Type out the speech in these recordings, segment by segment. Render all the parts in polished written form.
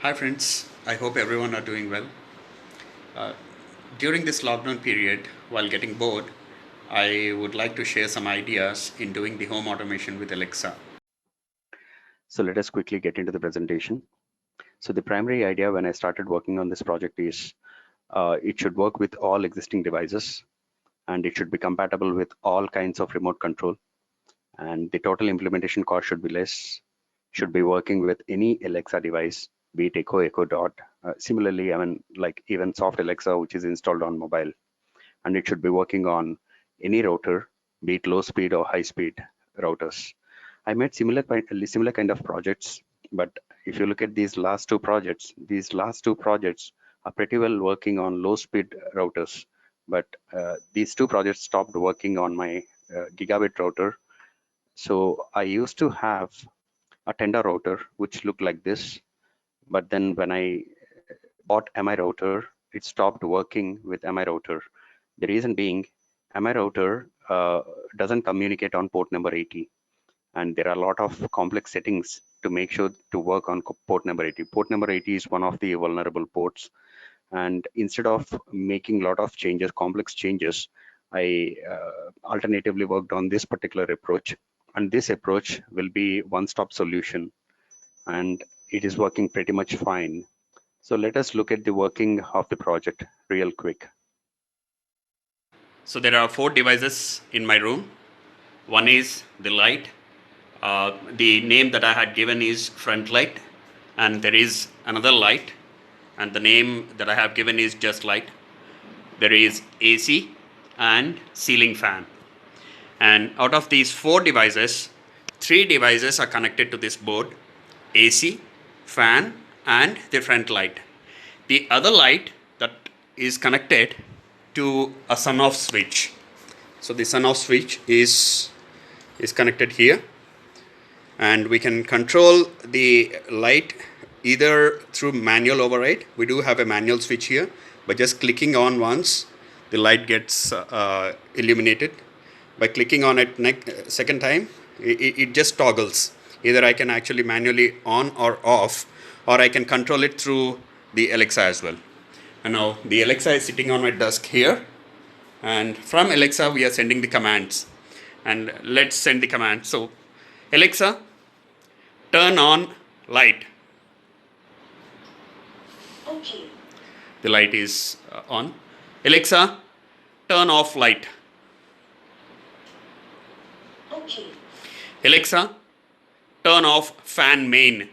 Hi friends, I hope everyone are doing well. Uh, During this lockdown period, while getting bored, I would like to share some ideas in doing the home automation with Alexa. So let us quickly get into the presentation. So the primary idea when I started working on this project is it should work with all existing devices and it should be compatible with all kinds of remote control. And the total implementation cost should be less, should be working with any Alexa device, be it Echo, Echo Dot. Similarly, I mean, like even soft Alexa, which is installed on mobile, and it should be working on any router, be it low speed or high speed routers. I made similar kind of projects, but if you look at these last two projects are pretty well working on low speed routers. But these two projects stopped working on my gigabit router. So I used to have a tender router which looked like this, but then when I bought MI router, it stopped working with MI router. The reason being, MI router doesn't communicate on port number 80, and there are a lot of complex settings to make sure to work on port number 80. Port number 80 is one of the vulnerable ports, and instead of making a lot of changes, complex changes, I alternatively worked on this particular approach, and this approach will be one-stop solution, and it is working pretty much fine. So let us look at the working of the project real quick. So there are four devices in my room. One is the light. The name that I had given is front light, and there is another light, and the name that I have given is just light. There is AC and ceiling fan. And out of these four devices, three devices are connected to this board: AC, fan, and the front light. The other light that is connected to a sun off switch. So the sun off switch is connected here, and we can control the light either through manual override. We do have a manual switch here, but just clicking on once, the light gets illuminated. By clicking on it second time, it just toggles. Either I can actually manually on or off, or I can control it through the Alexa as well. And now the Alexa is sitting on my desk here, and from Alexa we are sending the commands. And let's send the command. So Alexa, turn on light. Okay. The light is on. Alexa, turn off light. Okay. Alexa, turn off fan main.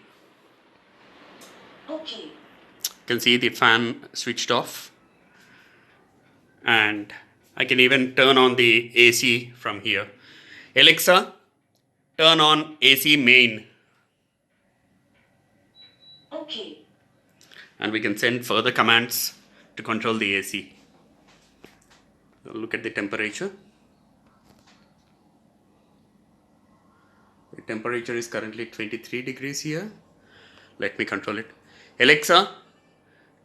Okay. You can see the fan switched off. And I can even turn on the AC from here. Alexa, turn on AC main. Okay. And we can send further commands to control the AC. Look at the temperature. The temperature is currently 23 degrees here. Let me control it. Alexa,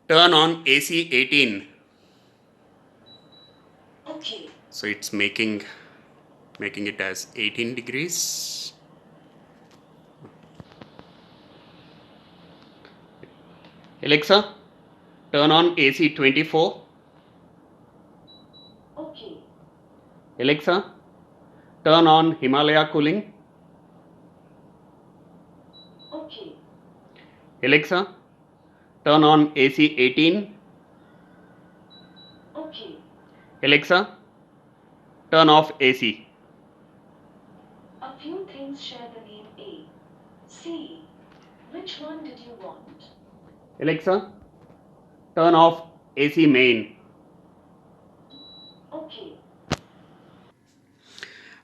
turn on AC 18. Okay. So it's making it as 18 degrees. Alexa, turn on AC 24. Okay. Alexa, turn on Himalaya cooling. Okay. Alexa, turn on AC 18. Okay. Alexa, turn off AC. A few things share the name A. C. Which one did you want? Alexa, turn off AC main. Okay.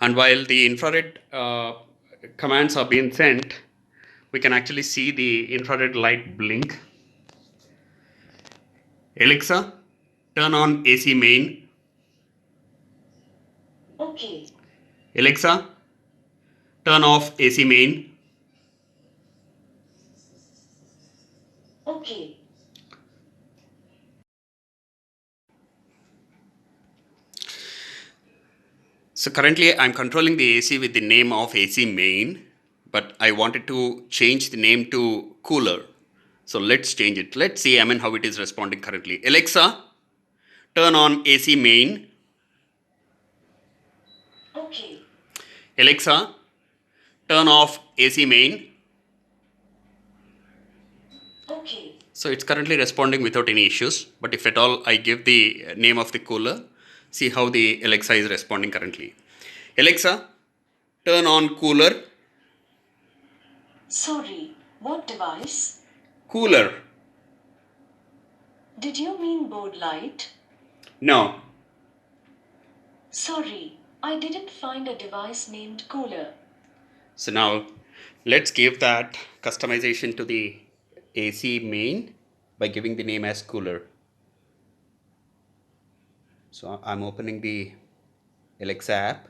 And while the infrared commands are being sent, we can actually see the infrared light blink. Alexa, turn on AC main. Okay. Alexa, turn off AC main. Okay. So currently I'm controlling the AC with the name of AC main, but I wanted to change the name to cooler. So let's change it. Let's see, how it is responding currently. Alexa, turn on AC main. Okay. Alexa, turn off AC main. Okay. So it's currently responding without any issues. But if at all I give the name of the cooler, see how the Alexa is responding currently. Alexa, turn on cooler. Sorry, what device? Cooler. Did you mean board light? No. Sorry, I didn't find a device named cooler. So now let's give that customization to the AC main by giving the name as cooler. So I'm opening the Alexa app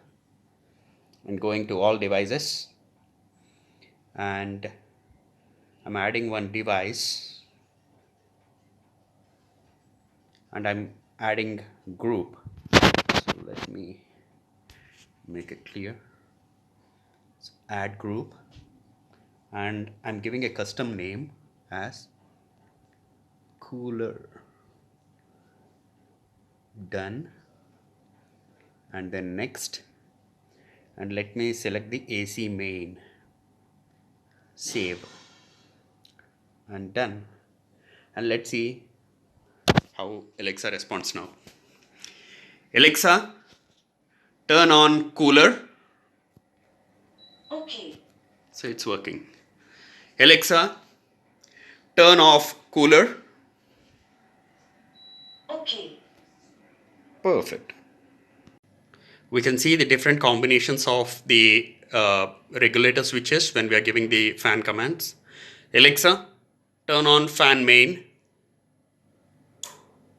and going to all devices, and I'm adding one device, and I'm adding group. So let me make it clear. So add group, and I'm giving a custom name as cooler. Done. And then next, and let me select the AC main. Save and done. And let's see how Alexa responds now. Alexa, turn on cooler. Okay. So it's working. Alexa, turn off cooler. Okay. Perfect. We can see the different combinations of the regulator switches when we are giving the fan commands. Alexa, turn on fan main.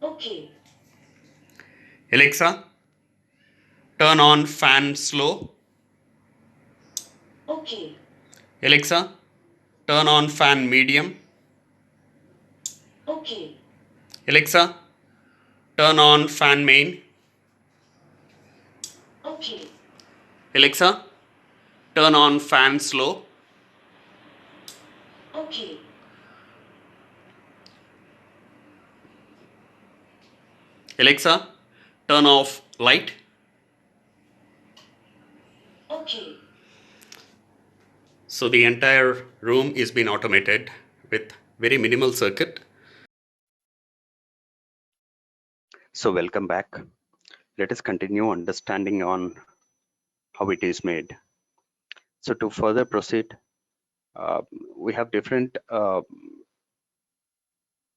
Okay. Alexa, turn on fan slow. Okay. Alexa, turn on fan medium. Okay. Alexa, turn on fan main. Okay. Alexa, turn on fan slow. Okay. Alexa, turn off light. Okay. So the entire room is being automated with very minimal circuit. So welcome back. Let us continue understanding on how it is made. So to further proceed, uh, we have different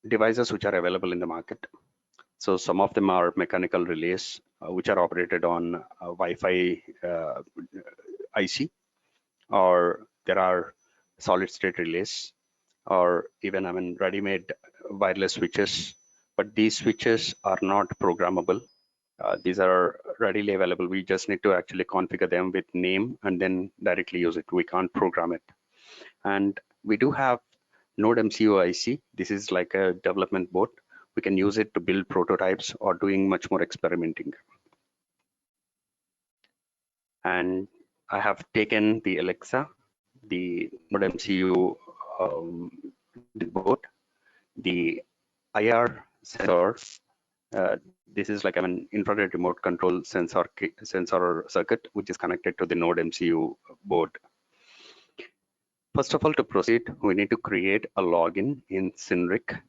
devices which are available in the market. So some of them are mechanical relays, which are operated on Wi-Fi IC, or there are solid state relays, or even ready-made wireless switches. But these switches are not programmable. These are readily available. We just need to actually configure them with name and then directly use it. We can't program it. And we do have Node MCU IC. This is like a development board. We can use it to build prototypes or doing much more experimenting. And I have taken the Alexa, the Node MCU board, the IR sensor. This is like an infrared remote control sensor circuit, which is connected to the Node MCU board. First of all, to proceed, we need to create a login in Synric.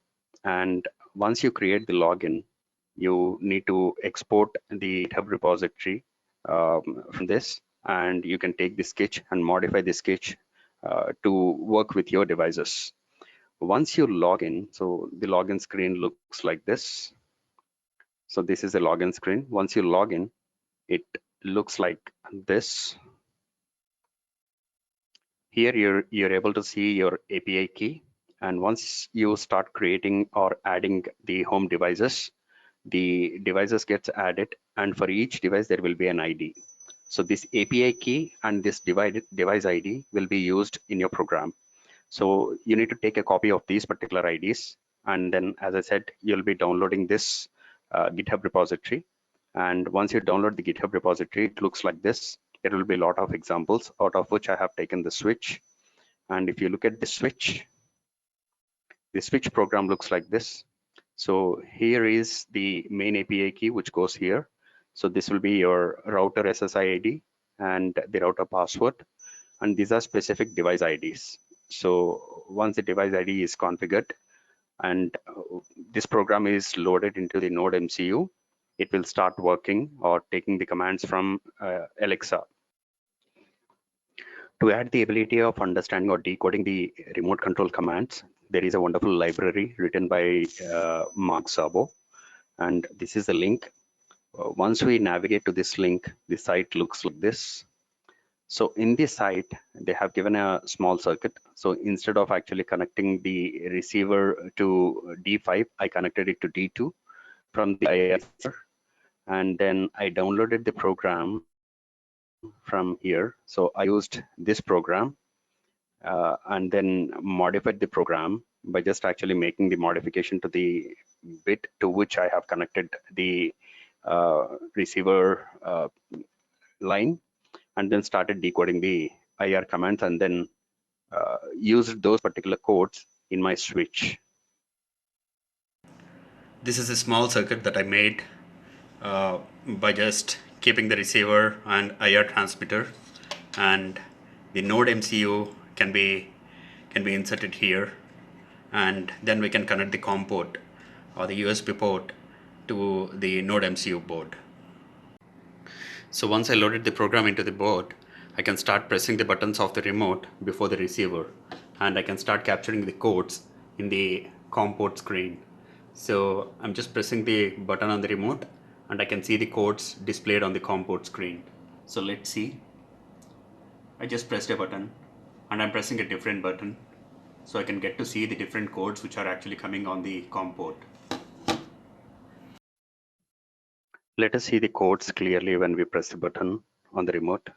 And once you create the login, you need to export the GitHub repository from this, and you can take the sketch and modify the sketch to work with your devices. Once you log in, so the login screen looks like this. So this is the login screen. Once you log in, it looks like this. Here you're able to see your API key. And once you start creating or adding the home devices, the devices gets added, and for each device there will be an ID. So this API key and this device ID will be used in your program. So you need to take a copy of these particular IDs, and then, as I said, you'll be downloading this GitHub repository. And once you download the GitHub repository, it looks like this. There will be a lot of examples, out of which I have taken the switch. And if you look at the switch, The switch program looks like this. So here is the main API key which goes here. So this will be your router SSI ID and the router password, and these are specific device IDs. So once the device ID is configured and this program is loaded into the Node MCU, it will start working or taking the commands from Alexa. To add the ability of understanding or decoding the remote control commands, there is a wonderful library written by Mark Szabo, and this is the link. Once we navigate to this link, the site looks like this. So in this site, they have given a small circuit. So instead of actually connecting the receiver to D5, I connected it to D2 from the IIR, and then I downloaded the program from here. So I used this program and then modified the program by just actually making the modification to the bit to which I have connected the receiver line, and then started decoding the IR commands, and then used those particular codes in my switch. This is a small circuit that I made by just keeping the receiver and IR transmitter, and the Node MCU can be inserted here, and then we can connect the COM port or the USB port to the Node MCU board. So once I loaded the program into the board, I can start pressing the buttons of the remote before the receiver, and I can start capturing the codes in the COM port screen. So I'm just pressing the button on the remote and I can see the codes displayed on the COM port screen. So let's see. I just pressed a button and I'm pressing a different button, so I can get to see the different codes which are actually coming on the COM port. Let us see the codes clearly when we press the button on the remote.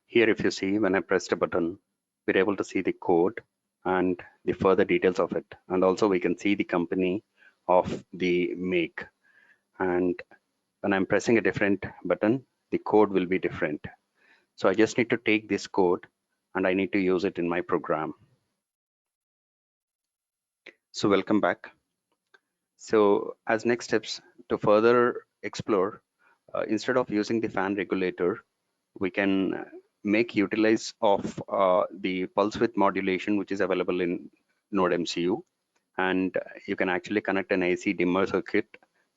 Here, if you see, when I pressed a button, we're able to see the code and the further details of it. And also we can see the company of the make. And when I'm pressing a different button, the code will be different. So I just need to take this code and I need to use it in my program. So welcome back. So as next steps to further explore, instead of using the fan regulator, we can make utilize of the pulse width modulation, which is available in Node MCU. And you can actually connect an AC dimmer circuit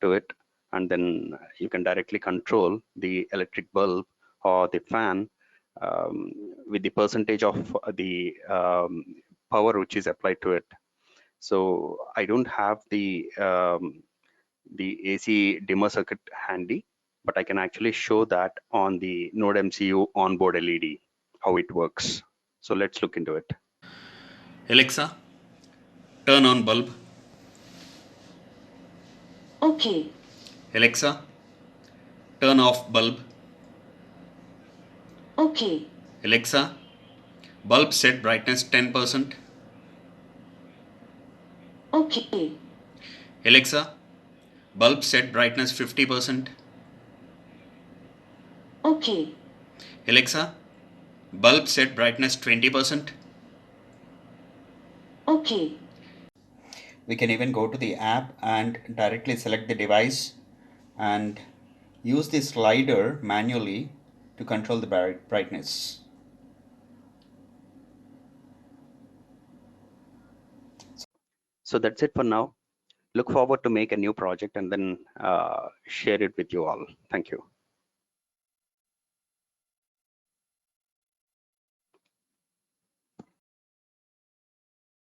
to it, and then you can directly control the electric bulb or the fan with the percentage of the power which is applied to it. So I don't have the AC dimmer circuit handy, but I can actually show that on the Node MCU onboard LED, how it works. So let's look into it. Alexa, turn on bulb. Okay. Alexa, turn off bulb. Okay. Alexa, bulb set brightness 10%. Okay. Alexa, bulb set brightness 50%. Okay. Alexa, bulb set brightness 20%. Okay. We can even go to the app and directly select the device and use the slider manually to control the brightness. So that's it for now. Look forward to make a new project and then share it with you all. Thank you.